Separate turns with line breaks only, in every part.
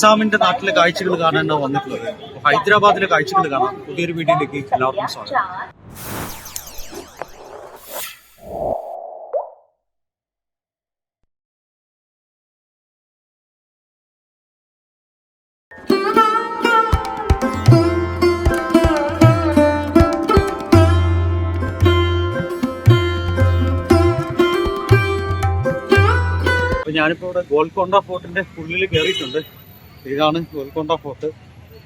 നിസാമിന്റെ നാട്ടിലെ കാഴ്ചകൾ കാണാനാണ് വന്നിട്ടുള്ളത്. ഹൈദരാബാദിലെ കാഴ്ചകൾ കാണാം. പുതിയൊരു വീഡിയോയിലേക്ക് എല്ലാവർക്കും സ്വാഗതം. ഞാനിപ്പോൾ ഇവിടെ ഗോൽക്കൊണ്ട ഫോർട്ടിന്റെ ഉള്ളിൽ കയറിയിട്ടുണ്ട്. ഇതാണ് ഗോൽക്കൊണ്ട ഫോർട്ട്.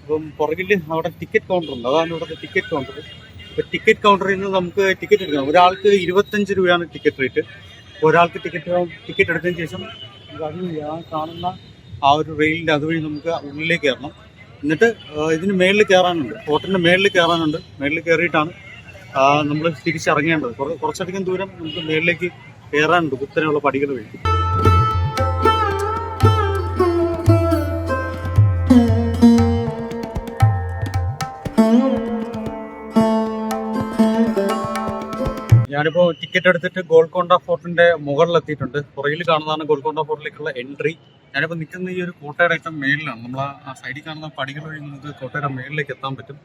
അപ്പം പുറകിൽ അവിടെ ടിക്കറ്റ് കൗണ്ടർ ഉണ്ട്. അതാണ് ഇവിടുത്തെ ടിക്കറ്റ് കൗണ്ടർ. ഇപ്പം ടിക്കറ്റ് കൗണ്ടറിൽ നിന്ന് നമുക്ക് ടിക്കറ്റ് എടുക്കാം. ഒരാൾക്ക് 25 രൂപയാണ് ടിക്കറ്റ് റേറ്റ്. ഒരാൾക്ക് ടിക്കറ്റ് എടുത്തതിന് ശേഷം കാണുന്ന ആ ഒരു റെയിലിൻ്റെ അതുവഴി നമുക്ക് ഉള്ളിലേക്ക് കയറണം. എന്നിട്ട് ഇതിന് മേളിൽ കയറാനുണ്ട്, ഫോർട്ടിൻ്റെ മേളിൽ കയറാനുണ്ട്. മേളിൽ കയറിയിട്ടാണ് നമ്മൾ തിരിച്ചിറങ്ങേണ്ടത്. കുറച്ചധികം ദൂരം നമുക്ക് മേളിലേക്ക് കയറാനുണ്ട് കുത്തനെയുള്ള പടികൾ വഴി. ഞാനിപ്പോൾ ടിക്കറ്റ് എടുത്തിട്ട് ഗോൽക്കൊണ്ട ഫോർട്ടിന്റെ മുകളിലെത്തിയിട്ടുണ്ട്. പുറകിൽ കാണുന്നതാണ് ഗോൽക്കൊണ്ട ഫോർട്ടിലേക്കുള്ള എൻട്രി. ഞാനിപ്പോൾ നിൽക്കുന്ന ഈ ഒരു കോട്ടയുടെ ഏറ്റവും മേളിലാണ്. നമ്മൾ ആ സൈഡിൽ കാണുന്ന പടികൾ വഴി നമുക്ക് കോട്ടയുടെ മേളിലേക്ക് എത്താൻ പറ്റും.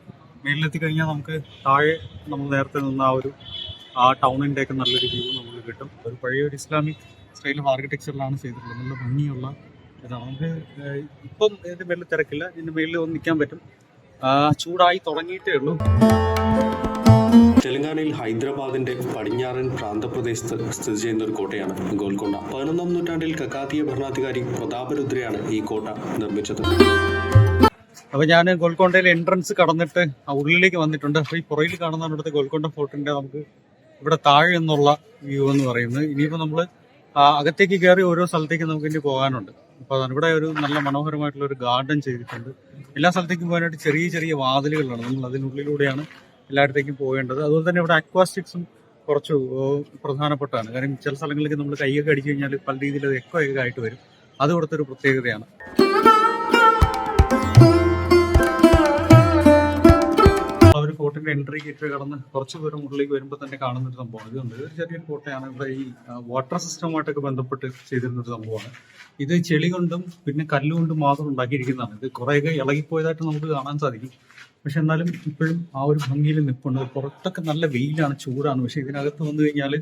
മേളിലെത്തി കഴിഞ്ഞാൽ നമുക്ക് താഴെ നമ്മൾ നേരത്തെ നിന്ന ആ ടൗണിൻ്റെ ഒക്കെ നല്ലൊരു വ്യൂ നമുക്ക് കിട്ടും. ഒരു പഴയൊരു ഇസ്ലാമിക് സ്റ്റൈൽ ഓഫ് ആർക്കിടെക്ചറിലാണ് ചെയ്തിട്ടുള്ളത്. നല്ല ഭംഗിയുള്ള ഇതാണ്. നമുക്ക് ഇപ്പം ഇതിൻ്റെ മേളിൽ തിരക്കില്ല. ഇതിൻ്റെ മേളിൽ ഒന്ന് നിൽക്കാൻ പറ്റും. ചൂടായി തുടങ്ങിയിട്ടേ ഉള്ളൂ.
തെലങ്കാനയിൽ ഹൈദരാബാദിന്റെ പടിഞ്ഞാറൻ പ്രാന്തപ്രദേശത്ത് സ്ഥിതി ചെയ്യുന്ന ഒരു കോട്ടയാണ് ഗോൽക്കൊണ്ട. 11ാം നൂറ്റാണ്ടിൽ കക്കാതീയ ഭരണാധികാരി പ്രതാപരുദ്രയാണ് ഈ കോട്ട നിർമ്മിച്ചത്.
അപ്പോൾ ഞാൻ ഗോൽക്കൊണ്ടയിലെ എൻട്രൻസ് കടന്നിട്ട് ഉള്ളിലേക്ക് വന്നിട്ടുണ്ട്. അപ്പോൾ ഈ പുറകിൽ കാണുന്നതാണ് ഇവിടുത്തെ ഗോൽക്കൊണ്ട ഫോർട്ടിന്റെ നമുക്ക് ഇവിടെ താഴെ എന്നുള്ള വ്യൂ എന്ന് പറയുന്നത്. ഇനിയിപ്പോൾ നമ്മൾ അകത്തേക്ക് കയറി ഓരോ സ്ഥലത്തേക്ക് നമുക്ക് ഇനി പോകാനുണ്ട്. അപ്പോൾ അതാണ് ഇവിടെ ഒരു നല്ല മനോഹരമായിട്ടുള്ള ഒരു ഗാർഡൻ ചെയ്തിട്ടുണ്ട്. എല്ലാ സ്ഥലത്തേക്കും പോകാനായിട്ട് ചെറിയ ചെറിയ വാതിലുകളാണ്. നമ്മൾ അതിനുള്ളിലൂടെയാണ് എല്ലായിടത്തേക്കും പോകേണ്ടത്. അതുപോലെ തന്നെ ഇവിടെ അക്വാസ്റ്റിക്സും കുറച്ച് പ്രധാനപ്പെട്ടാണ്. കാരണം ചില സ്ഥലങ്ങളിലേക്ക് നമ്മൾ കൈയൊക്കെ അടിച്ചു കഴിഞ്ഞാൽ പല രീതിയിൽ എക്കോ ഒക്കെ ആയിട്ട് വരും. അത് ഇവിടുത്തെ ഒരു പ്രത്യേകതയാണ്. ഒരു ഫോർട്ടിന്റെ എൻട്രി ഗേറ്റ് കടന്ന് കുറച്ച് ദൂരം ഉള്ളിലേക്ക് വരുമ്പോൾ തന്നെ കാണുന്നൊരു സംഭവമാണ്. ഇതുണ്ട്, ഇതൊരു ചെറിയൊരു കോട്ടയാണ്. ഇവിടെ ഈ വാട്ടർ സിസ്റ്റവുമായിട്ടൊക്കെ ബന്ധപ്പെട്ട് ചെയ്തിരുന്നൊരു സംഭവമാണ്. ഇത് ചെളി കൊണ്ടും പിന്നെ കല്ലുകൊണ്ടും മാത്രം ഉണ്ടാക്കിയിരിക്കുന്നതാണ്. ഇത് കുറേയൊക്കെ ഇളകിപ്പോയതായിട്ട് നമുക്ക് കാണാൻ സാധിക്കും. പക്ഷെ എന്നാലും ഇപ്പോഴും ആ ഒരു ഭംഗിയിൽ നിൽപ്പുണ്ട്. പുറത്തൊക്കെ നല്ല വെയിലാണ്, ചൂടാണ്. പക്ഷെ ഇതിനകത്ത് വന്നു കഴിഞ്ഞാൽ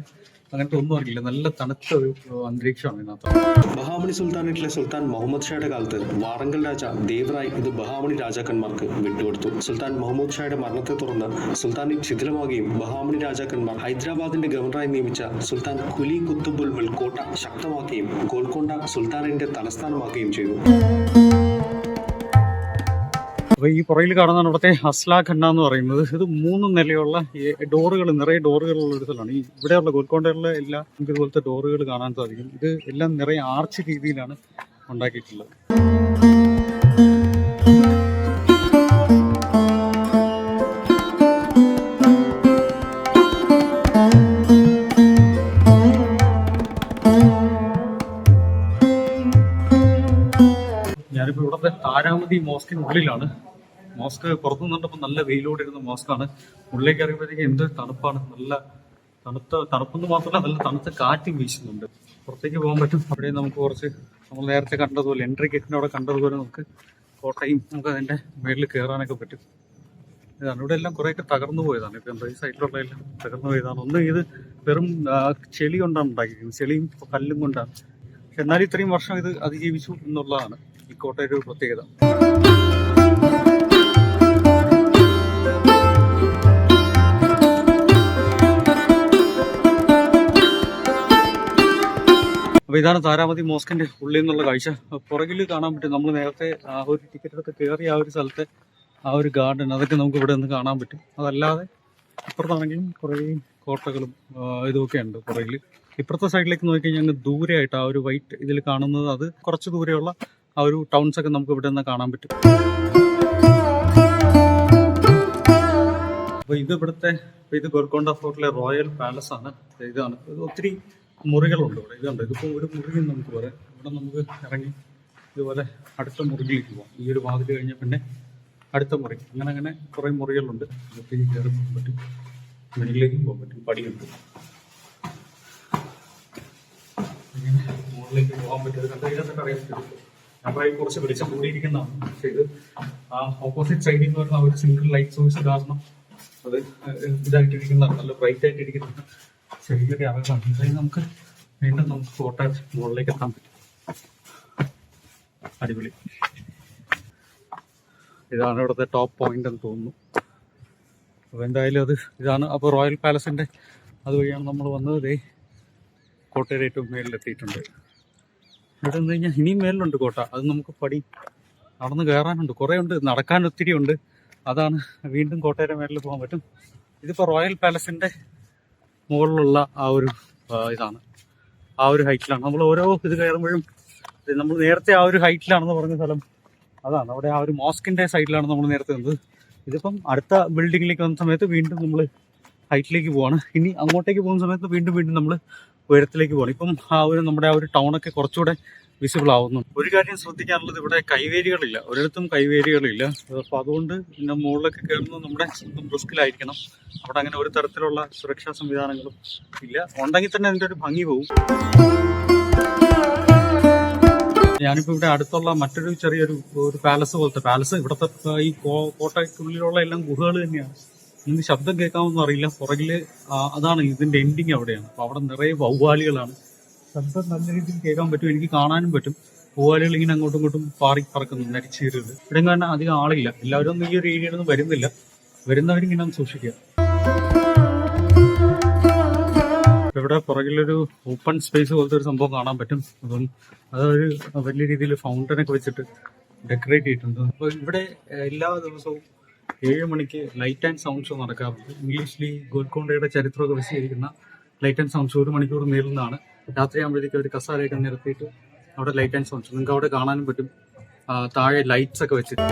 അങ്ങനത്തെ ഒന്നും അറിയില്ല. നല്ല തണുത്ത ഒരു അന്തരീക്ഷമാണ് ഇതിനകത്ത്.
ബഹാമണി സുൽത്താനേറ്റിലെ സുൽത്താൻ മുഹമ്മദ് ഷായുടെ കാലത്ത് വാറങ്കൽ രാജ ദേവറായ് ഇത് ബഹാമണി രാജാക്കന്മാർക്ക് വിട്ടുകൊടുത്തു. സുൽത്താൻ മുഹമ്മദ് ഷായുടെ മരണത്തെ തുടർന്ന് സുൽത്താനേറ്റ് ശിഥിലമാകുകയും ബഹാമണി രാജാക്കന്മാർ ഹൈദരാബാദിന്റെ ഗവർണറായി നിയമിച്ച സുൽത്താൻ കുലി കുത്തുബുൽ മുൽക്ക് കോട്ട ശക്തമാക്കുകയും ഗോൽക്കൊണ്ട സുൽത്താനേറ്റിന്റെ തലസ്ഥാനമാക്കുകയും ചെയ്തു.
അപ്പോൾ ഈ പുറകിൽ കാണുന്നതാണ് ഇവിടുത്തെ അസ്ലാ ഖന്ന എന്ന് പറയുന്നത്. ഇത് 3 നിലയുള്ള ഡോറുകൾ, നിറയെ ഡോറുകളുള്ള ഒരു സ്ഥലമാണ്. ഈ ഇവിടെയുള്ള ഗോൽക്കൊണ്ടയിലുള്ള എല്ലാം നമുക്ക് ഇതുപോലത്തെ ഡോറുകൾ കാണാൻ സാധിക്കും. ഇത് എല്ലാം നിറയെ ആർച്ച് രീതിയിലാണ് ഉണ്ടാക്കിയിട്ടുള്ളത്. ഞാനിപ്പോൾ ഇവിടുത്തെ താരാമതി മോസ്കിനുള്ളിലാണ്. മോസ്ക് പുറത്തു നിന്നിട്ടപ്പോൾ നല്ല വെയിലോടെ ഇരുന്ന മോസ്കാണ്. ഉള്ളിലേക്ക് ഇറങ്ങിയപ്പോഴത്തേക്ക് എന്തൊരു തണുപ്പാണ്. നല്ല തണുപ്പെന്ന് മാത്രമല്ല നല്ല തണുത്ത കാറ്റും വീശുന്നുണ്ട്. പുറത്തേക്ക് പോകാൻ പറ്റും. അവിടെ നമുക്ക് കുറച്ച് നമ്മൾ നേരത്തെ കണ്ടതുപോലെ എൻട്രി ഗേറ്റിൻ്റെ അവിടെ കണ്ടതുപോലെ നമുക്ക് കോട്ടയും നമുക്ക് അതിൻ്റെ മേളിൽ കയറാനൊക്കെ പറ്റും. ഇതാണ് ഇവിടെ എല്ലാം കുറേയൊക്കെ തകർന്നു പോയതാണ്. ഇപ്പം ഈ സൈഡിലുള്ള എല്ലാം തകർന്നു പോയതാണ്. ഒന്ന് ഇത് വെറും ചെളി കൊണ്ടാണ് ഉണ്ടാക്കിയിരിക്കുന്നത്. ചെളിയും കല്ലും കൊണ്ടാണ്. പക്ഷെ എന്നാലും ഇത്രയും വർഷം ഇത് അതിജീവിച്ചു എന്നുള്ളതാണ് ഈ കോട്ടയുടെ ഒരു പ്രത്യേകത. അപ്പോൾ ഇതാണ് താരാമതി മോസ്കിന്റെ ഉള്ളിൽ നിന്നുള്ള കാഴ്ച. പുറകിൽ കാണാൻ പറ്റും. നമ്മൾ നേരത്തെ ആ ഒരു ടിക്കറ്റ് എടുത്ത് കയറി ആ ഒരു സ്ഥലത്തെ ആ ഒരു ഗാർഡൻ, അതൊക്കെ നമുക്ക് ഇവിടെ നിന്ന് കാണാൻ പറ്റും. അതല്ലാതെ ഇപ്പുറത്താണെങ്കിലും കുറേ കോട്ടകളും ഇതൊക്കെ ഉണ്ട് പുറകിൽ. ഇപ്പുറത്തെ സൈഡിലേക്ക് നോക്കിക്കഴിഞ്ഞാൽ അങ്ങ് ദൂരെയായിട്ട് ആ ഒരു വൈറ്റ് ഇതിൽ കാണുന്നത്, അത് കുറച്ച് ദൂരെയുള്ള ആ ഒരു ടൗൺസ് ഒക്കെ നമുക്ക് ഇവിടെ നിന്ന് കാണാൻ പറ്റും. അപ്പോൾ ഇത് ഗോൽക്കൊണ്ട ഫോർട്ടിലെ റോയൽ പാലസ് ആണ്. ഇതാണ്. ഇത് ഒത്തിരി മുറികളുണ്ട് ഇവിടെ. ഇതുണ്ട്. ഇതിപ്പോൾ ഒരു മുറിയും നമുക്ക് പറയാം. ഇവിടെ നമുക്ക് ഇറങ്ങി ഇതുപോലെ അടുത്ത മുറിയിലേക്ക് പോകാം. ഈ ഒരു വാതിൽ കഴിഞ്ഞാൽ പിന്നെ അടുത്ത മുറി, അങ്ങനെ കുറേ മുറികളുണ്ട്. അതൊക്കെ കയറി പോകാൻ പറ്റും. മുകളിലേക്കും പോകാൻ പറ്റും. പടിയുണ്ട്. ഇങ്ങനെ മുകളിലേക്ക് പോകാൻ പറ്റും. അത് കണ്ടു കഴിഞ്ഞാൽ അറിയാൻ പറ്റും. അപ്പൊ അതിൽ കുറച്ച് വെളിച്ചം കൂടിയിരിക്കുന്നതാണ്. പക്ഷെ ഇത് ആ ഓപ്പോസിറ്റ് സൈഡിൽ നിന്ന് വരുന്ന ഒരു സിംഗിൾ ലൈറ്റ് സോഴ്സ് കാരണം അത് ഇതായിട്ടിരിക്കുന്നതാണ്, നല്ല ബ്രൈറ്റ് ആയിട്ടിരിക്കുന്നതാണ്. ചെറിയൊരു അവകാശം. ഇതായി നമുക്ക് വീണ്ടും നമുക്ക് കോട്ട മുകളിലേക്ക് എത്താൻ പറ്റും. അടിപൊളി. ഇതാണ് ഇവിടുത്തെ ടോപ്പ് പോയിന്റ് എന്ന് തോന്നുന്നു. അപ്പോൾ എന്തായാലും അത് ഇതാണ്. അപ്പോൾ റോയൽ പാലസിന്റെ അതുവഴിയാണ് നമ്മൾ വന്നത്. കോട്ടയുടെ ഏറ്റവും മേലിലെത്തിയിട്ടുണ്ട്. ഇവിടെ നിന്ന് കഴിഞ്ഞാൽ ഇനിയും മേലിലുണ്ട് കോട്ട. അത് നമുക്ക് പടി നടന്ന് കയറാനുണ്ട്, കുറേ ഉണ്ട്, നടക്കാൻ ഒത്തിരി ഉണ്ട്. അതാണ് വീണ്ടും കോട്ടയുടെ മേലിൽ പോകാൻ പറ്റും. ഇതിപ്പോൾ റോയൽ പാലസിന്റെ മുകളിലുള്ള ആ ഒരു ഇതാണ്, ആ ഒരു ഹൈറ്റിലാണ് നമ്മൾ ഓരോ ഇത് കയറുമ്പോഴും. നമ്മൾ നേരത്തെ ആ ഒരു ഹൈറ്റിലാണെന്ന് പറഞ്ഞ സ്ഥലം അതാണ്. അവിടെ ആ ഒരു മോസ്കിന്റെ സൈഡിലാണ് നമ്മൾ നേരത്തെ നിന്നത്. ഇതിപ്പം അടുത്ത ബിൽഡിങ്ങിലേക്ക് വന്ന സമയത്ത് വീണ്ടും നമ്മൾ ഹൈറ്റിലേക്ക് പോവാണ്. ഇനി അങ്ങോട്ടേക്ക് പോകുന്ന സമയത്ത് വീണ്ടും വീണ്ടും നമ്മൾ ഉയരത്തിലേക്ക് പോകണം. ഇപ്പം ആ ഒരു നമ്മുടെ ആ ഒരു ടൗണൊക്കെ കുറച്ചുകൂടെ വിസിബിൾ ആവുന്നു. ഒരു കാര്യം ശ്രദ്ധിക്കാനുള്ളത്, ഇവിടെ കൈവേരികളില്ല, ഒരിടത്തും കൈവേരികളില്ല. അപ്പോൾ അതുകൊണ്ട് പിന്നെ മുകളിലൊക്കെ കയറുന്നത് നമ്മുടെ സ്വന്തം റിസ്കിലായിരിക്കണം. അവിടെ അങ്ങനെ ഒരു തരത്തിലുള്ള സുരക്ഷാ സംവിധാനങ്ങളും ഇല്ല. ഉണ്ടെങ്കിൽ തന്നെ അതിൻ്റെ ഒരു ഭംഗി പോകും. ഞാനിപ്പോൾ ഇവിടെ അടുത്തുള്ള മറ്റൊരു ചെറിയൊരു പാലസ് പോലത്തെ പാലസ്, ഇവിടുത്തെ ഈ കോട്ടയ്ക്കുള്ളിലുള്ള എല്ലാം ഗുഹകൾ തന്നെയാണ്. നിങ്ങൾക്ക് ശബ്ദം കേൾക്കാമെന്ന് അറിയില്ല. പുറകില് അതാണ് ഇതിന്റെ എൻഡിങ് അവിടെയാണ്. അപ്പൊ അവിടെ നിറയെ വവ്വാലികളാണ്. ശബ്ദം നല്ല രീതിയിൽ കേൾക്കാൻ പറ്റും, എനിക്ക് കാണാനും പറ്റും. വവ്വാലികൾ ഇങ്ങനെ അങ്ങോട്ടും ഇങ്ങോട്ടും പറക്കുന്നു, നരിച്ചീരുന്നത്. ഇവിടെ കാരണം അധികം ആളില്ല, എല്ലാവരും ഒന്നും ഈ ഒരു ഏരിയയിലൊന്നും വരുന്നില്ല. വരുന്നവരിങ്ങനെ ഒന്ന് സൂക്ഷിക്കുക. ഇവിടെ പുറകിലൊരു ഓപ്പൺ സ്പേസ് പോലത്തെ ഒരു സംഭവം കാണാൻ പറ്റും. അപ്പം അതൊരു വലിയ രീതിയിൽ ഫൗണ്ടനൊക്കെ വെച്ചിട്ട് ഡെക്കറേറ്റ് ചെയ്തിട്ടുണ്ട്. അപ്പോൾ ഇവിടെ എല്ലാ ദിവസവും 7 മണിക്ക് ലൈറ്റ് ആൻഡ് സൗണ്ട് ഷോ നടക്കാറുണ്ട്. ഇംഗ്ലീഷിൽ ഗോൽക്കൊണ്ടയുടെ ചരിത്രമൊക്കെ വിശദീകരിക്കുന്ന ലൈറ്റ് ആൻഡ് സൗണ്ട് ഷോ 1 മണിക്കൂർ നീളുന്നതാണ്. രാത്രിയാകുമ്പോഴത്തേക്ക് ഒരു കസാരയൊക്കെ നിരത്തിയിട്ട് അവിടെ ലൈറ്റ് ആൻഡ് സൗണ്ട് ഷോ നിങ്ങൾക്ക് അവിടെ കാണാനും പറ്റും. താഴെ ലൈറ്റ്സ് ഒക്കെ വെച്ചിട്ട്.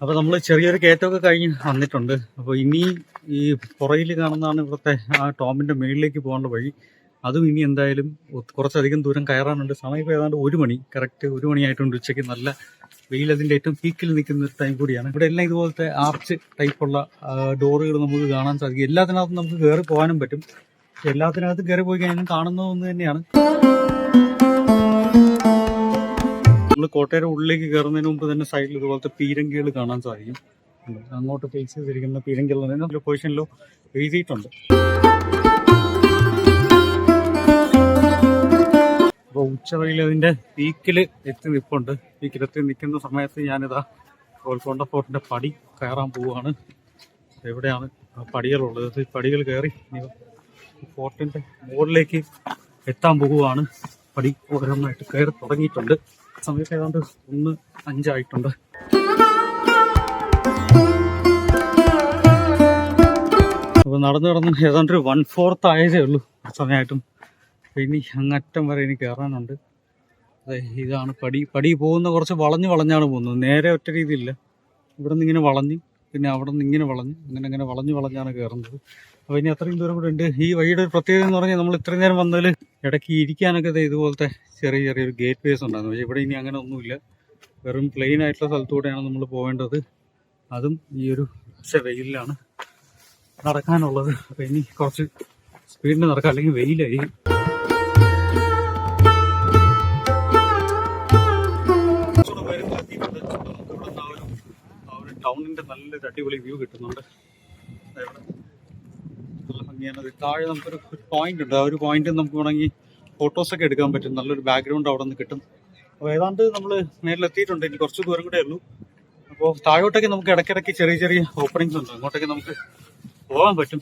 അപ്പോൾ നമ്മൾ ചെറിയൊരു കയറ്റമൊക്കെ കഴിഞ്ഞ് വന്നിട്ടുണ്ട്. അപ്പോൾ ഇനി ഈ പുറയിൽ കാണുന്നതാണ് ഇവിടുത്തെ ആ ടോമിന്റെ മേളിലേക്ക് പോകേണ്ട വഴി. അതും ഇനി എന്തായാലും കുറച്ചധികം ദൂരം കയറാനുണ്ട്. സമയം ഇപ്പോൾ ഏതാണ്ട് 1 മണി, കറക്റ്റ് 1 മണിയായിട്ടുണ്ട്. ഉച്ചയ്ക്ക് നല്ല വെയിൽ അതിൻ്റെ ഏറ്റവും പീക്കിൽ നിൽക്കുന്ന ഒരു ടൈം കൂടിയാണ്. ഇവിടെ എല്ലാം ഇതുപോലത്തെ ആർച്ച് ടൈപ്പുള്ള ഡോറുകൾ നമുക്ക് കാണാൻ സാധിക്കും. എല്ലാത്തിനകത്തും നമുക്ക് കയറി പോകാനും പറ്റും. എല്ലാത്തിനകത്ത് കയറി പോയി കഴിഞ്ഞാൽ കാണുന്നത് ഒന്ന് തന്നെയാണ്. നമ്മൾ കോട്ടയുടെ ഉള്ളിലേക്ക് കയറുന്നതിന് മുമ്പ് തന്നെ സൈഡിൽ ഇതുപോലത്തെ പീരങ്കികൾ കാണാൻ സാധിക്കും. അങ്ങോട്ട് ഫേസ് ചെയ്തിരിക്കുന്ന പീരങ്കികൾ പൊസിഷനിലോ എഴുതിയിട്ടുണ്ട്. അപ്പോൾ ഉച്ചവഴിയിൽ അതിൻ്റെ പീക്കിൽ എത്തി നിൽപ്പുണ്ട്. പീക്കിലെത്തി നിൽക്കുന്ന സമയത്ത് ഞാനിതാ ഗോൽക്കൊണ്ട ഫോർട്ടിൻ്റെ പടി കയറാൻ പോവുകയാണ്. എവിടെയാണ് ആ പടികളുള്ളത്? ഈ പടികൾ കയറി ഫോർട്ടിൻ്റെ മുകളിലേക്ക് എത്താൻ പോവുകയാണ്. പടി ഓരോന്നായിട്ട് കയറി തുടങ്ങിയിട്ടുണ്ട്. സമയത്ത് ഏതാണ്ട് 1:05 ആയിട്ടുണ്ട്. അപ്പോൾ നടന്ന് ഏതാണ്ട് 1/4 ആയതേ ഉള്ളൂ സമയമായിട്ടും. ഇനി അങ്ങറ്റം വരെ ഇനി കയറാനുണ്ട്. അതെ, ഇതാണ് പടി പോകുന്ന കുറച്ച് വളഞ്ഞാണ് പോകുന്നത്. നേരെ ഒറ്റ രീതിയില്ല. ഇവിടെ നിന്ന് ഇങ്ങനെ വളഞ്ഞ്, പിന്നെ അവിടെ നിന്ന് ഇങ്ങനെ വളഞ്ഞ്, അങ്ങനെ വളഞ്ഞാണ് കയറുന്നത്. അപ്പോൾ ഇനി അത്രയും ദൂരം കൂടെ ഉണ്ട്. ഈ വഴിയുടെ ഒരു പ്രത്യേകത എന്ന് പറഞ്ഞാൽ നമ്മൾ ഇത്രയും നേരം വന്നതിൽ ഇടയ്ക്ക് ഇരിക്കാനൊക്കെ ഇതുപോലത്തെ ചെറിയൊരു ഗേറ്റ് വേസ് ഉണ്ടായിരുന്നു. പക്ഷേ ഇവിടെ ഇനി അങ്ങനെ ഒന്നുമില്ല. വെറും പ്ലെയിൻ ആയിട്ടുള്ള സ്ഥലത്തൂടെയാണ് നമ്മൾ പോകേണ്ടത്. അതും ഈ ഒരു ഉച്ച വെയിലാണ് നടക്കാനുള്ളത്. അപ്പോൾ ഇനി കുറച്ച് സ്പീഡിന് നടക്കാം, അല്ലെങ്കിൽ വെയിലായി. ടൗണിന്റെ നല്ലൊരു അടിപൊളി വ്യൂ കിട്ടുന്നുണ്ട്. നല്ല ഭംഗിയാണ്. താഴെ നമുക്കൊരു പോയിന്റ് ഉണ്ട്. ആ ഒരു പോയിന്റ് നമുക്ക് വേണമെങ്കിൽ ഫോട്ടോസൊക്കെ എടുക്കാൻ പറ്റും. നല്ലൊരു ബാക്ക്ഗ്രൗണ്ട് അവിടെ നിന്ന് കിട്ടും. അപ്പോൾ ഏതാണ്ട് നമ്മൾ നേരിലെത്തിയിട്ടുണ്ട്. ഇനി കുറച്ച് ദൂരം കൂടെ ഉള്ളൂ. അപ്പോൾ താഴോട്ടൊക്കെ നമുക്ക് ഇടയ്ക്കിടയ്ക്ക് ചെറിയ ഓപ്പണിങ്സ് ഉണ്ട്. അങ്ങോട്ടൊക്കെ നമുക്ക് പോകാൻ പറ്റും.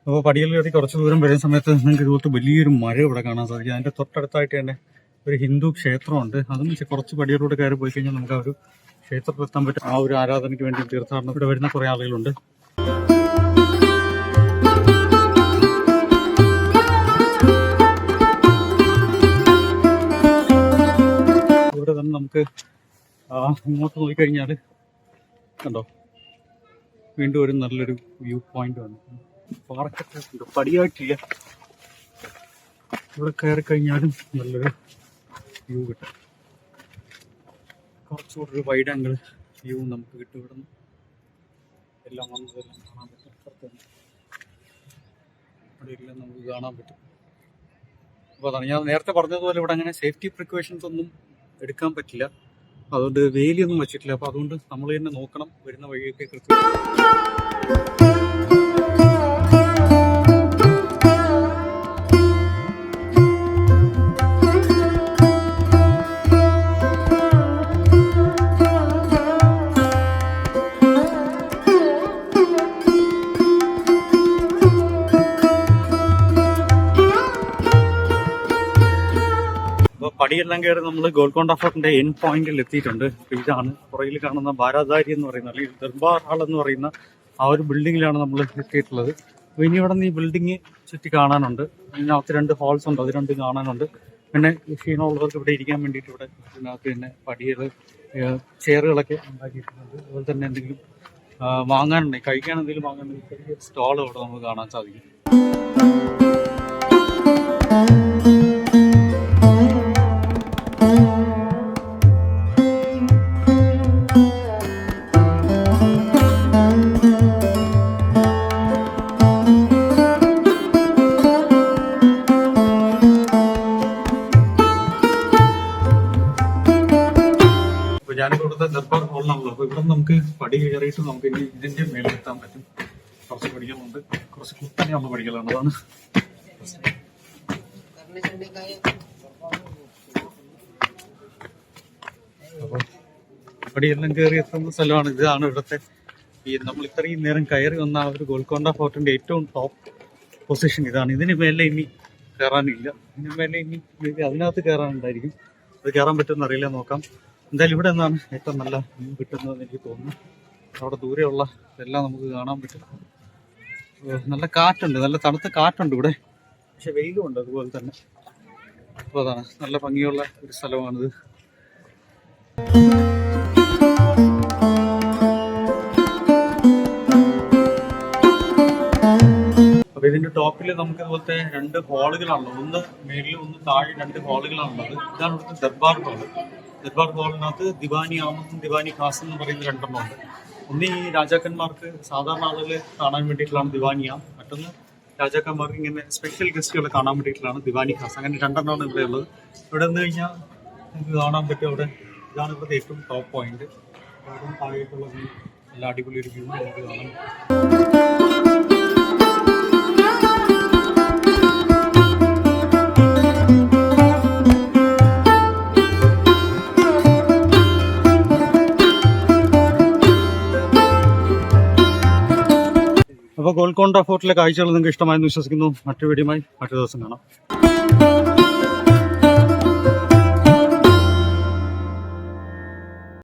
അപ്പോൾ പടിയിൽ കയറി കുറച്ച് ദൂരം വരുന്ന സമയത്ത് നിങ്ങൾക്ക് ഇതുപോലത്തെ വലിയൊരു മഴ ഇവിടെ കാണാൻ സാധിക്കും. അതിൻ്റെ തൊട്ടടുത്തായിട്ട് തന്നെ ഒരു ഹിന്ദു ക്ഷേത്രമുണ്ട്. അതും കുറച്ച് പടികളിലൂടെ കയറി പോയി കഴിഞ്ഞാൽ നമുക്ക് ആ ഒരു ക്ഷേത്രത്തിൽ എത്താൻ പറ്റും. ആ ഒരു ആരാധനയ്ക്ക് വേണ്ടി തീർത്ഥാടനം ഇവിടെ വരുന്ന കുറേ ആളുകളുണ്ട്. ഇവിടെ തന്നെ നമുക്ക് ഇങ്ങോട്ട് നോക്കിക്കഴിഞ്ഞാൽ കണ്ടോ, വീണ്ടും ഒരു നല്ലൊരു വ്യൂ പോയിന്റ് ആണ്. പാറക്കൊക്കെ ഉണ്ട്, പടിയായിട്ടില്ല. ഇവിടെ കയറി കഴിഞ്ഞാലും നല്ലൊരു വ്യൂ കിട്ടും. കുറച്ചുകൂടി ഒരു വൈഡ് ആംഗിൾ വ്യൂ നമുക്ക് കിട്ടും ഇവിടെ നിന്ന്. എല്ലാം വന്നതെല്ലാം കാണാൻ പറ്റും. പുറത്തുനിന്ന് ഇവിടെ എല്ലാം നമുക്ക് കാണാൻ പറ്റും. അപ്പോൾ അതാണ് ഞാൻ നേരത്തെ പറഞ്ഞതുപോലെ ഇവിടെ അങ്ങനെ സേഫ്റ്റി പ്രിക്കോഷൻസ് ഒന്നും എടുക്കാൻ പറ്റില്ല. അതുകൊണ്ട് വേലിയൊന്നും വെച്ചിട്ടില്ല. അപ്പോൾ അതുകൊണ്ട് നമ്മൾ തന്നെ നോക്കണം വരുന്ന വഴിയൊക്കെ കൃത്യം. പടിയെല്ലാം കയറി നമ്മൾ ഗോൽക്കൊണ്ട ഫോർട്ടിന്റെ എൻഡ് പോയിന്റിൽ എത്തിയിട്ടുണ്ട്. അപ്പോൾ ഇതാണ് പുറകിൽ കാണുന്ന ബാരാദാരി എന്ന് പറയുന്ന അല്ലെങ്കിൽ ദർബാർ ഹാൾ എന്ന് പറയുന്ന ആ ഒരു ബിൽഡിങ്ങിലാണ് നമ്മൾ എത്തിയിട്ടുള്ളത്. അപ്പോൾ ഇനി ഇവിടെ നിന്ന് ഈ ബിൽഡിങ് ചുറ്റി കാണാനുണ്ട്. ഇതിനകത്ത് 2 ഹാൾസ് ഉണ്ട്, അത് 2 കാണാനുണ്ട്. പിന്നെ ക്ഷീണമുള്ളവർക്ക് ഇവിടെ ഇരിക്കാൻ വേണ്ടിയിട്ട് ഇവിടെ ഇതിനകത്ത് തന്നെ പടികൾ ചെയറുകളൊക്കെ ഉണ്ടാക്കിയിട്ടുണ്ട്. അതുപോലെ തന്നെ എന്തെങ്കിലും വാങ്ങാനുണ്ടെങ്കിൽ കഴിക്കാൻ എന്തെങ്കിലും വാങ്ങാനുണ്ടെങ്കിൽ ചെറിയ സ്റ്റോൾ ഇവിടെ നമുക്ക് കാണാൻ സാധിക്കും. ഞാനിപ്പോൾ ഇവിടുത്തെ ദർബാർ ഹാളിലാണല്ലോ. അപ്പോൾ ഇവിടെ നമുക്ക് പടി കയറിയിട്ട് നമുക്ക് ഇനി ഇതിന്റെ മേലെത്താൻ പറ്റും. കുറച്ച് പടികളുണ്ട്, കുറച്ച് കുത്തനെയുള്ള പടികളാണ്. അതാണ് അപ്പോൾ പടിയെല്ലാം കയറി എത്തുന്ന സ്ഥലമാണ്. ഇതാണ് ഇവിടുത്തെ ഈ നമ്മൾ ഇത്രയും നേരം കയറി വന്ന ആ ഒരു ഗോൽക്കൊണ്ട ഫോർട്ടിന്റെ ഏറ്റവും ടോപ്പ് പൊസിഷൻ ഇതാണ്. ഇതിന് മേലെ ഇനി കയറാനില്ല. ഇതിന് മേലെ ഇനി അതിനകത്ത് കയറാനുണ്ടായിരിക്കും. അത് കയറാൻ പറ്റുമെന്ന് അറിയില്ല, നോക്കാം. എന്തായാലും ഇവിടെ നിന്നാണ് ഏറ്റവും നല്ല വ്യൂ കിട്ടുന്നതെന്ന് എനിക്ക് തോന്നുന്നു. അവിടെ ദൂരെയുള്ള ഇതെല്ലാം നമുക്ക് കാണാൻ പറ്റും. നല്ല കാറ്റുണ്ട്, നല്ല തണുത്ത കാറ്റുണ്ട് ഇവിടെ. പക്ഷെ വെയിലും ഉണ്ട് അതുപോലെ തന്നെ. അപ്പോൾ അതാണ് നല്ല ഭംഗിയുള്ള ഒരു സ്ഥലമാണിത്. അപ്പോൾ ഇതിന്റെ ടോപ്പിൽ നമുക്ക് ഇതുപോലത്തെ 2 ഹാളുകളാണുള്ളത്. ഒന്ന് മേലിൽ ഒന്ന് താഴെ 2 ഹാളുകളാണുള്ളത്. ഇതാണ് ഇവിടുത്തെ ദർബാർ ഹാള്. ദർബാർ ഹാളിനകത്ത് ദിവാനി ആമത്തും ദിവാനി ഖാസും എന്ന് പറയുന്ന 2 ഉണ്ട്. ഒന്ന് ഈ രാജാക്കന്മാർക്ക് സാധാരണ ആളുകൾ കാണാൻ വേണ്ടിയിട്ടുള്ളതാണ് ദിവാനി ആം. മറ്റൊന്ന് രാജാക്കന്മാർക്ക് ഇങ്ങനെ സ്പെഷ്യൽ ഗസ്റ്റുകളെ കാണാൻ വേണ്ടിയിട്ടുള്ളതാണ് ദിവാനി ഖാസ്. അങ്ങനെ 2 ഇവിടെ ഉള്ളത്. ഇവിടെ നിന്ന് കഴിഞ്ഞാൽ നമുക്ക് കാണാൻ പറ്റും. അവിടെ ഇതാണ് ഇവിടുത്തെ ഏറ്റവും ടോപ്പ് പോയിന്റ്. അവിടെ താഴേക്കുള്ള വ്യൂ നല്ല അടിപൊളി ഒരു വ്യൂ നമുക്ക് കാണാൻ പറ്റും. അപ്പോൾ ഗോൽക്കൊണ്ട ഫോർട്ടിലെ കാഴ്ചകൾ നിങ്ങൾക്ക് ഇഷ്ടമായെന്ന് വിശ്വസിക്കുന്നു. മറ്റു വീഡിയോയുമായി മറ്റു ദിവസം കാണാം.